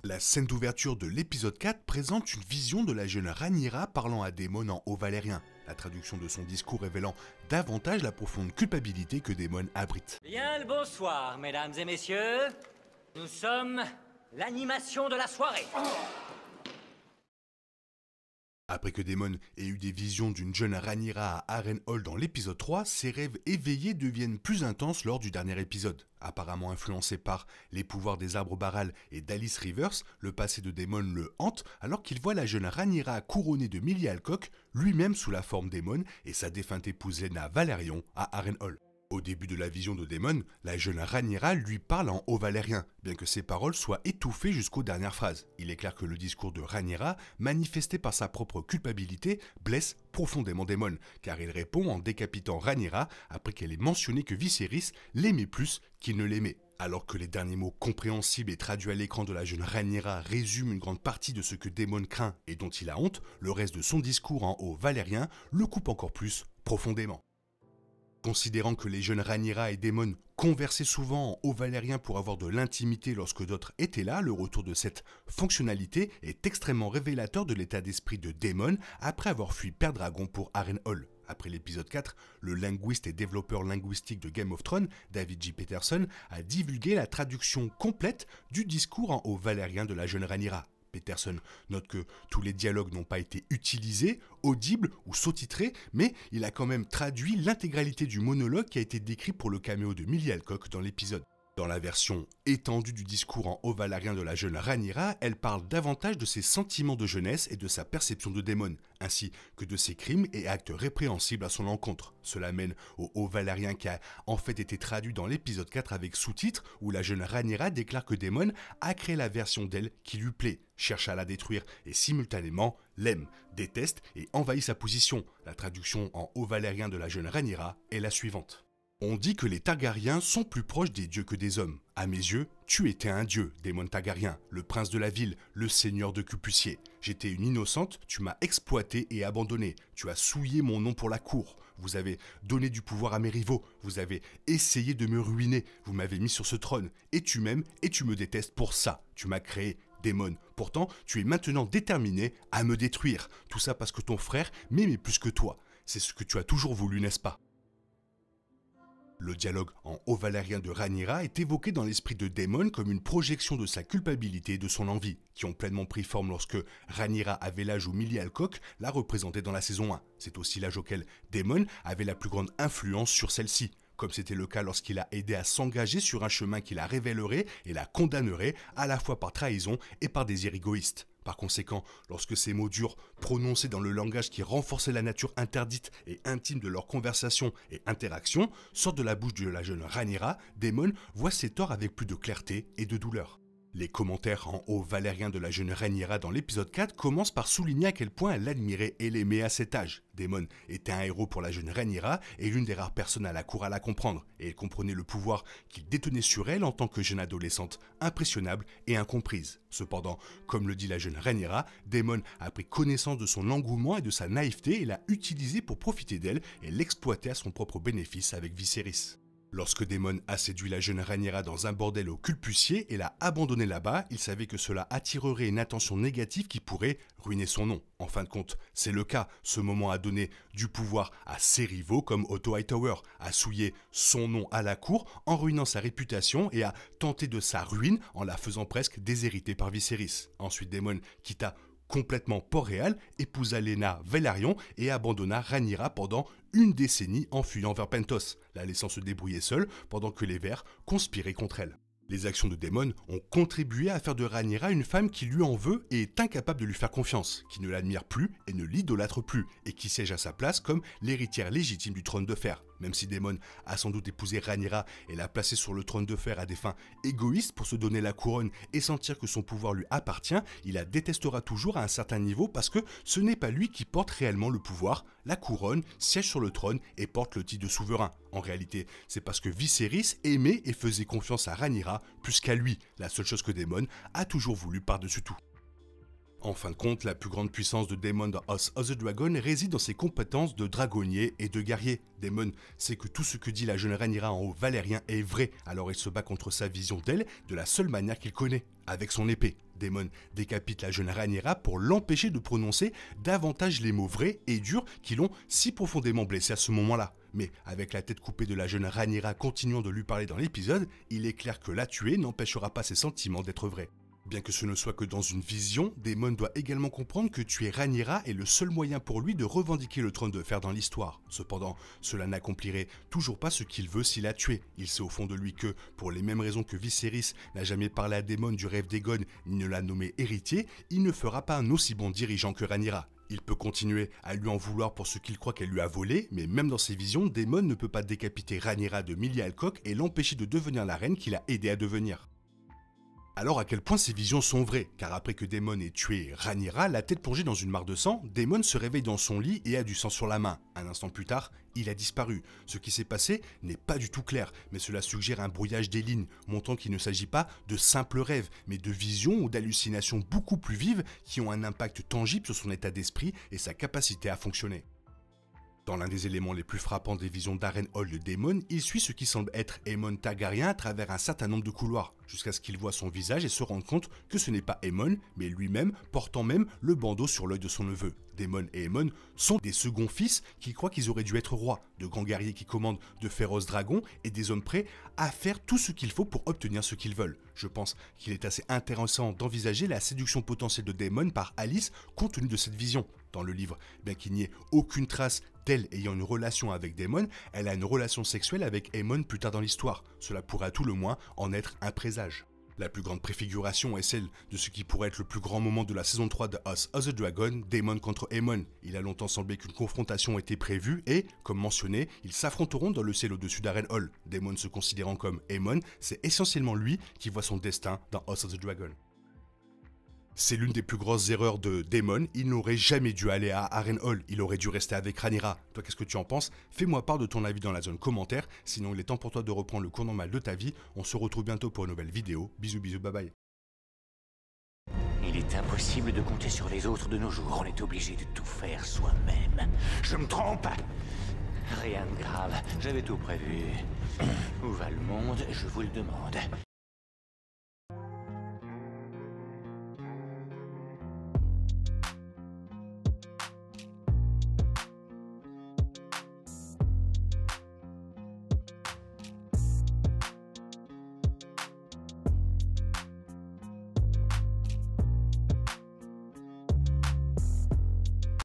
La scène d'ouverture de l'épisode 4 présente une vision de la jeune Rhaenyra parlant à Daemon en haut valérien, la traduction de son discours révélant davantage la profonde culpabilité que Daemon abrite. Bien le bonsoir, mesdames et messieurs. Nous sommes l'animation de la soirée. Après que Daemon ait eu des visions d'une jeune Rhaenyra à Harrenhal dans l'épisode 3, ses rêves éveillés deviennent plus intenses lors du dernier épisode. Apparemment influencé par les pouvoirs des arbres Baral et d'Alice Rivers, le passé de Daemon le hante alors qu'il voit la jeune Rhaenyra couronnée de Milly Alcock, lui-même sous la forme Daemon et sa défunte épouse Laena Velaryon à Harrenhal. Au début de la vision de Daemon, la jeune Rhaenyra lui parle en haut valérien, bien que ses paroles soient étouffées jusqu'aux dernières phrases. Il est clair que le discours de Rhaenyra, manifesté par sa propre culpabilité, blesse profondément Daemon, car il répond en décapitant Rhaenyra après qu'elle ait mentionné que Viserys l'aimait plus qu'il ne l'aimait. Alors que les derniers mots compréhensibles et traduits à l'écran de la jeune Rhaenyra résument une grande partie de ce que Daemon craint et dont il a honte, le reste de son discours en haut valérien le coupe encore plus profondément. Considérant que les jeunes Rhaenyra et Daemon conversaient souvent en haut valérien pour avoir de l'intimité lorsque d'autres étaient là, le retour de cette fonctionnalité est extrêmement révélateur de l'état d'esprit de Daemon après avoir fui Père Dragon pour Harrenhal. Après l'épisode 4, le linguiste et développeur linguistique de Game of Thrones, David J. Peterson, a divulgué la traduction complète du discours en haut valérien de la jeune Rhaenyra. Peterson note que tous les dialogues n'ont pas été utilisés, audibles ou sous-titrés, mais il a quand même traduit l'intégralité du monologue qui a été décrit pour le caméo de Milly Alcock dans l'épisode. Dans la version étendue du discours en haut valérien de la jeune Rhaenyra, elle parle davantage de ses sentiments de jeunesse et de sa perception de Daemon, ainsi que de ses crimes et actes répréhensibles à son encontre. Cela mène au haut valérien qui a en fait été traduit dans l'épisode 4 avec sous-titres, où la jeune Rhaenyra déclare que Daemon a créé la version d'elle qui lui plaît, cherche à la détruire et simultanément l'aime, déteste et envahit sa position. La traduction en haut valérien de la jeune Rhaenyra est la suivante. On dit que les Targaryens sont plus proches des dieux que des hommes. À mes yeux, tu étais un dieu, Daemon Targaryen, le prince de la ville, le seigneur de Cupucier. J'étais une innocente, tu m'as exploité et abandonné. Tu as souillé mon nom pour la cour. Vous avez donné du pouvoir à mes rivaux. Vous avez essayé de me ruiner. Vous m'avez mis sur ce trône. Et tu m'aimes et tu me détestes pour ça. Tu m'as créé, Daemon. Pourtant, tu es maintenant déterminé à me détruire. Tout ça parce que ton frère m'aimait plus que toi. C'est ce que tu as toujours voulu, n'est-ce pas ? Le dialogue en haut valérien de Rhaenyra est évoqué dans l'esprit de Daemon comme une projection de sa culpabilité et de son envie, qui ont pleinement pris forme lorsque Rhaenyra avait l'âge où Milly Alcock l'a représenté dans la saison 1. C'est aussi l'âge auquel Daemon avait la plus grande influence sur celle-ci, comme c'était le cas lorsqu'il a aidé à s'engager sur un chemin qui la révélerait et la condamnerait à la fois par trahison et par désir égoïste. Par conséquent, lorsque ces mots durs, prononcés dans le langage qui renforçait la nature interdite et intime de leurs conversations et interactions, sortent de la bouche de la jeune Rhaenyra, Daemon voit ses torts avec plus de clarté et de douleur. Les commentaires en haut valérien de la jeune Rhaenyra dans l'épisode 4 commencent par souligner à quel point elle l'admirait et l'aimait à cet âge. Daemon était un héros pour la jeune Rhaenyra et l'une des rares personnes à la cour à la comprendre, et elle comprenait le pouvoir qu'il détenait sur elle en tant que jeune adolescente, impressionnable et incomprise. Cependant, comme le dit la jeune Rhaenyra, Daemon a pris connaissance de son engouement et de sa naïveté et l'a utilisé pour profiter d'elle et l'exploiter à son propre bénéfice avec Viserys. Lorsque Daemon a séduit la jeune Rhaenyra dans un bordel au Culpucier et l'a abandonnée là-bas, il savait que cela attirerait une attention négative qui pourrait ruiner son nom. En fin de compte, c'est le cas. Ce moment a donné du pouvoir à ses rivaux comme Otto Hightower, a souillé son nom à la cour en ruinant sa réputation et a tenté de sa ruine en la faisant presque déshéritée par Viserys. Ensuite, Daemon quitta complètement Port-Réal, épousa Laena Velaryon et abandonna Rhaenyra pendant une décennie en fuyant vers Pentos, la laissant se débrouiller seule pendant que les Verts conspiraient contre elle. Les actions de Daemon ont contribué à faire de Rhaenyra une femme qui lui en veut et est incapable de lui faire confiance, qui ne l'admire plus et ne l'idolâtre plus, et qui siège à sa place comme l'héritière légitime du trône de fer. Même si Daemon a sans doute épousé Rhaenyra et l'a placée sur le trône de fer à des fins égoïstes pour se donner la couronne et sentir que son pouvoir lui appartient, il la détestera toujours à un certain niveau parce que ce n'est pas lui qui porte réellement le pouvoir, la couronne, siège sur le trône et porte le titre de souverain. En réalité, c'est parce que Viserys aimait et faisait confiance à Rhaenyra plus qu'à lui, la seule chose que Daemon a toujours voulu par-dessus tout. En fin de compte, la plus grande puissance de Daemon dans House of the Dragon réside dans ses compétences de dragonnier et de guerrier. Daemon sait que tout ce que dit la jeune Rhaenyra en haut valérien est vrai, alors il se bat contre sa vision d'elle de la seule manière qu'il connaît, avec son épée. Daemon décapite la jeune Rhaenyra pour l'empêcher de prononcer davantage les mots vrais et durs qui l'ont si profondément blessé à ce moment-là. Mais avec la tête coupée de la jeune Rhaenyra continuant de lui parler dans l'épisode, il est clair que la tuer n'empêchera pas ses sentiments d'être vrais. Bien que ce ne soit que dans une vision, Daemon doit également comprendre que tuer Rhaenyra est le seul moyen pour lui de revendiquer le trône de fer dans l'histoire. Cependant, cela n'accomplirait toujours pas ce qu'il veut s'il la tué. Il sait au fond de lui que, pour les mêmes raisons que Viserys n'a jamais parlé à Daemon du rêve d'Aegon ni ne l'a nommé héritier, il ne fera pas un aussi bon dirigeant que Rhaenyra. Il peut continuer à lui en vouloir pour ce qu'il croit qu'elle lui a volé, mais même dans ses visions, Daemon ne peut pas décapiter Rhaenyra de Milly Alcock et l'empêcher de devenir la reine qu'il a aidé à devenir. Alors à quel point ces visions sont vraies, car après que Daemon ait tué Rhaenyra, la tête plongée dans une mare de sang, Daemon se réveille dans son lit et a du sang sur la main. Un instant plus tard, il a disparu. Ce qui s'est passé n'est pas du tout clair, mais cela suggère un brouillage des lignes, montrant qu'il ne s'agit pas de simples rêves, mais de visions ou d'hallucinations beaucoup plus vives qui ont un impact tangible sur son état d'esprit et sa capacité à fonctionner. Dans l'un des éléments les plus frappants des visions d'Harrenhal de Daemon, il suit ce qui semble être Aemon Targaryen à travers un certain nombre de couloirs, jusqu'à ce qu'il voit son visage et se rende compte que ce n'est pas Aemon, mais lui-même, portant même le bandeau sur l'œil de son neveu. Daemon et Aemon sont des seconds fils qui croient qu'ils auraient dû être rois, de grands guerriers qui commandent de féroces dragons et des hommes prêts à faire tout ce qu'il faut pour obtenir ce qu'ils veulent. Je pense qu'il est assez intéressant d'envisager la séduction potentielle de Daemon par Alyce compte tenu de cette vision. Dans le livre, bien qu'il n'y ait aucune trace d'elle ayant une relation avec Daemon, elle a une relation sexuelle avec Aemon plus tard dans l'histoire. Cela pourrait à tout le moins en être un présage. La plus grande préfiguration est celle de ce qui pourrait être le plus grand moment de la saison 3 de House of the Dragon, Daemon contre Aemon. Il a longtemps semblé qu'une confrontation était prévue et, comme mentionné, ils s'affronteront dans le ciel au-dessus d'Harrenhal. Daemon se considérant comme Aemon, c'est essentiellement lui qui voit son destin dans House of the Dragon. C'est l'une des plus grosses erreurs de Daemon, il n'aurait jamais dû aller à Harrenhal, il aurait dû rester avec Rhaenyra. Toi, qu'est-ce que tu en penses? Fais-moi part de ton avis dans la zone commentaire, sinon il est temps pour toi de reprendre le cours normal de ta vie. On se retrouve bientôt pour une nouvelle vidéo. Bisous bisous, bye bye. Il est impossible de compter sur les autres de nos jours, on est obligé de tout faire soi-même. Je me trompe? Rien de grave, j'avais tout prévu. Où va le monde, je vous le demande.